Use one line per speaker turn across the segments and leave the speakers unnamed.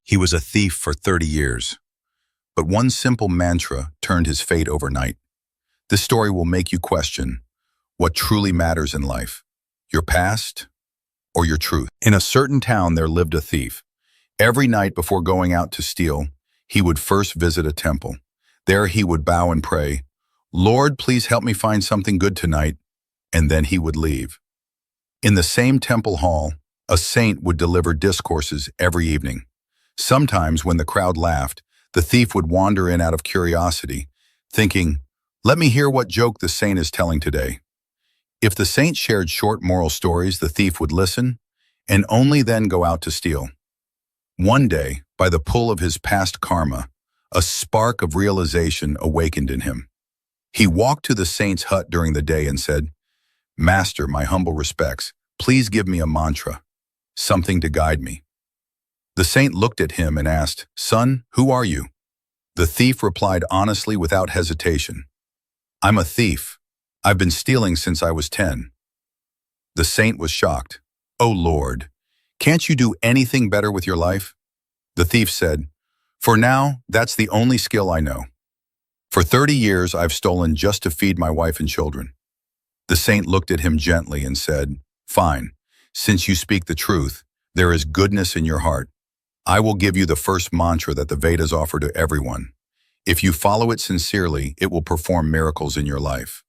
He was a thief for 30 years, but one simple mantra turned his fate overnight. This story will make you question what truly matters in life, your past or your truth. In a certain town there lived a thief. Every night before going out to steal, he would first visit a temple. There he would bow and pray, "Lord, please help me find something good tonight," and then he would leave. In the same temple hall, a saint would deliver discourses every evening. Sometimes when the crowd laughed, the thief would wander in out of curiosity, thinking, "Let me hear what joke the saint is telling today." If the saint shared short moral stories, the thief would listen and only then go out to steal. One day, by the pull of his past karma, a spark of realization awakened in him. He walked to the saint's hut during the day and said, "Master, my humble respects, please give me a mantra, something to guide me." The saint looked at him and asked, "Son, who are you?" The thief replied honestly without hesitation, "I'm a thief. I've been stealing since I was 10. The saint was shocked. "Oh Lord, can't you do anything better with your life?" The thief said, "For now, that's the only skill I know. For 30 years, I've stolen just to feed my wife and children." The saint looked at him gently and said, "Fine, since you speak the truth, there is goodness in your heart. I will give you the first mantra that the Vedas offer to everyone. If you follow it sincerely, it will perform miracles in your life."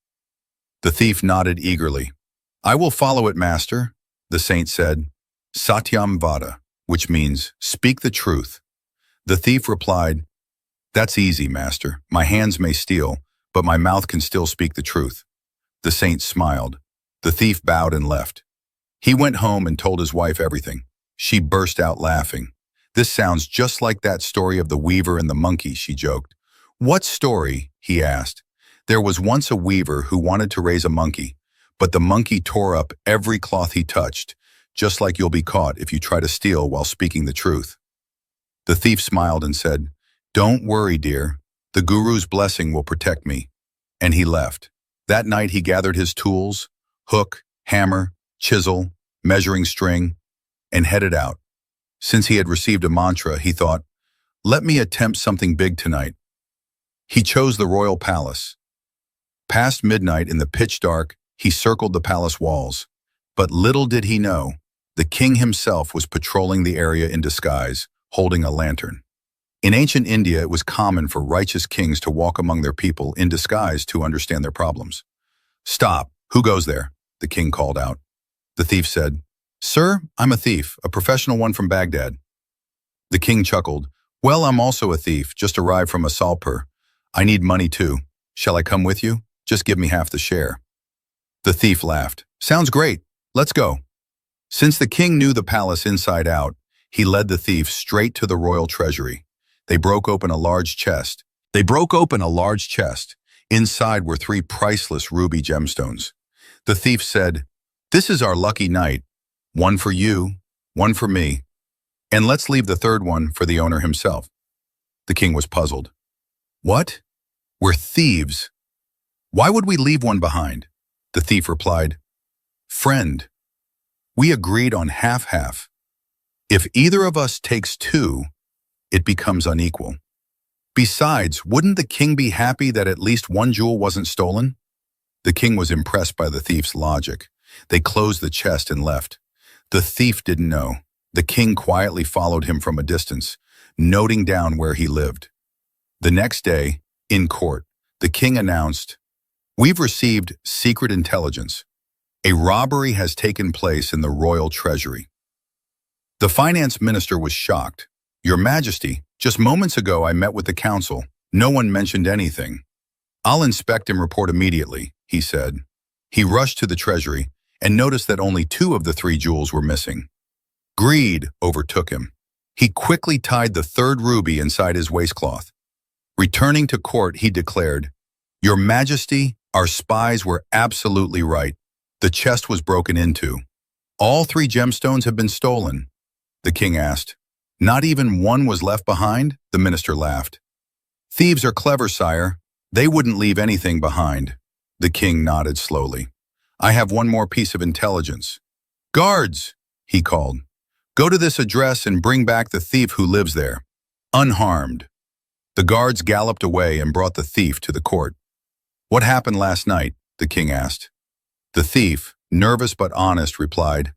The thief nodded eagerly. "I will follow it, Master." The saint said, "Satyam Vada," which means, "Speak the truth." The thief replied, "That's easy, Master. My hands may steal, but my mouth can still speak the truth." The saint smiled. The thief bowed and left. He went home and told his wife everything. She burst out laughing. "This sounds just like that story of the weaver and the monkey," she joked. "What story?" he asked. "There was once a weaver who wanted to raise a monkey, but the monkey tore up every cloth he touched, just like you'll be caught if you try to steal while speaking the truth." The thief smiled and said, "Don't worry, dear. The guru's blessing will protect me." And he left. That night he gathered his tools, hook, hammer, chisel, measuring string, and headed out. Since he had received a mantra, he thought, "Let me attempt something big tonight." He chose the royal palace. Past midnight in the pitch dark, he circled the palace walls. But little did he know, the king himself was patrolling the area in disguise, holding a lantern. In ancient India, it was common for righteous kings to walk among their people in disguise to understand their problems. "Stop! Who goes there?" the king called out. The thief said, "Sir, I'm a thief, a professional one from Baghdad." The king chuckled. "Well, I'm also a thief, just arrived from Asalpur. I need money too. Shall I come with you? Just give me half the share." The thief laughed. "Sounds great. Let's go." Since the king knew the palace inside out, he led the thief straight to the royal treasury. They broke open a large chest. Inside were 3 priceless ruby gemstones. The thief said, "This is our lucky night. One for you, one for me. And let's leave the third one for the owner himself." The king was puzzled. "What? We're thieves. Why would we leave one behind?" The thief replied, "Friend, we agreed on half-half. If either of us takes 2, it becomes unequal. Besides, wouldn't the king be happy that at least one jewel wasn't stolen?" The king was impressed by the thief's logic. They closed the chest and left. The thief didn't know. The king quietly followed him from a distance, noting down where he lived. The next day, in court, the king announced, "We've received secret intelligence. A robbery has taken place in the royal treasury." The finance minister was shocked. "Your Majesty, just moments ago I met with the council. No one mentioned anything." "I'll inspect and report immediately," he said. He rushed to the treasury and noticed that only 2 of the 3 jewels were missing. Greed overtook him. He quickly tied the 3rd ruby inside his waistcloth. Returning to court, he declared, "Your Majesty, our spies were absolutely right. The chest was broken into. All 3 gemstones have been stolen." The king asked, "Not even one was left behind?" The minister laughed. "Thieves are clever, sire. They wouldn't leave anything behind." The king nodded slowly. "I have one more piece of intelligence." "Guards!" he called. Go to this address and bring back the thief who lives there, unharmed." The guards galloped away and brought the thief to the court. "What happened last night?" the king asked. The thief, nervous but honest, replied,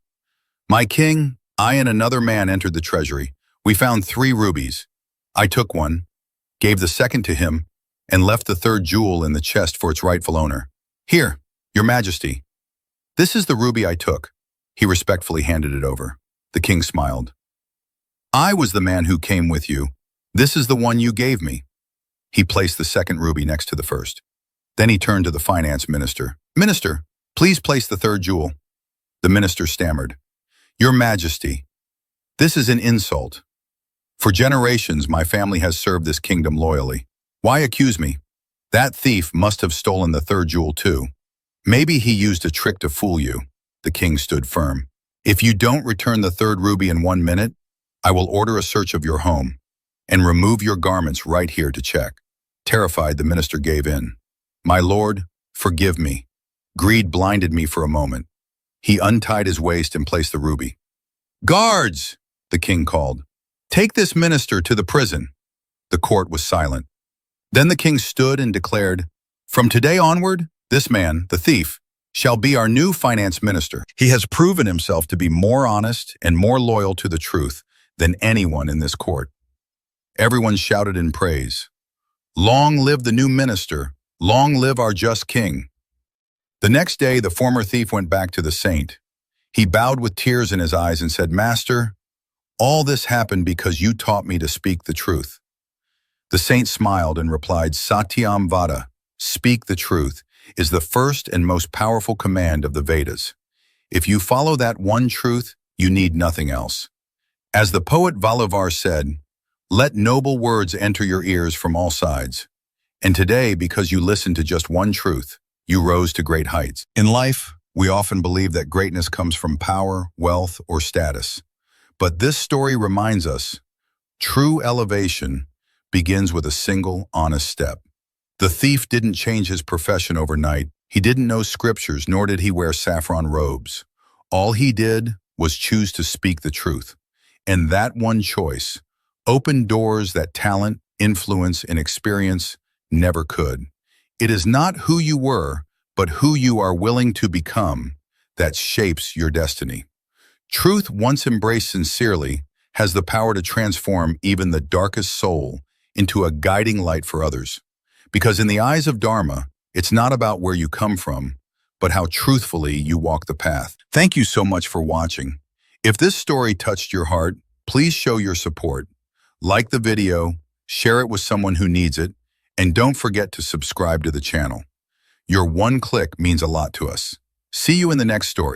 "My king, I and another man entered the treasury. We found 3 rubies. I took one, gave the second to him, and left the third jewel in the chest for its rightful owner. Here, your majesty. This is the ruby I took." He respectfully handed it over. The king smiled. "I was the man who came with you. This is the one you gave me." He placed the second ruby next to the first. Then he turned to the finance minister. "Minister, please place the third jewel." The minister stammered, "Your Majesty, this is an insult. For generations, my family has served this kingdom loyally. Why accuse me? That thief must have stolen the third jewel too. Maybe he used a trick to fool you." The king stood firm. "If you don't return the third ruby in 1 minute, I will order a search of your home and remove your garments right here to check." Terrified, the minister gave in. "My lord, forgive me. Greed blinded me for a moment." He untied his waist and placed the ruby. "Guards!" the king called. "Take this minister to the prison." The court was silent. Then the king stood and declared, "From today onward, this man, the thief, shall be our new finance minister. He has proven himself to be more honest and more loyal to the truth than anyone in this court." Everyone shouted in praise. "Long live the new minister! Long live our just king!" The next day, the former thief went back to the saint. He bowed with tears in his eyes and said, "Master, all this happened because you taught me to speak the truth." The saint smiled and replied, "Satyam Vada, speak the truth, is the first and most powerful command of the Vedas. If you follow that one truth, you need nothing else. As the poet Valavar said, let noble words enter your ears from all sides. And today, because you listened to just one truth, you rose to great heights." In life, we often believe that greatness comes from power, wealth, or status. But this story reminds us, true elevation begins with a single, honest step. The thief didn't change his profession overnight. He didn't know scriptures, nor did he wear saffron robes. All he did was choose to speak the truth. And that one choice opened doors that talent, influence, and experience never could. It is not who you were, but who you are willing to become that shapes your destiny. Truth, once embraced sincerely, has the power to transform even the darkest soul into a guiding light for others. Because in the eyes of Dharma, it's not about where you come from, but how truthfully you walk the path. Thank you so much for watching. If this story touched your heart, please show your support. Like the video, share it with someone who needs it, and don't forget to subscribe to the channel. Your one click means a lot to us. See you in the next story.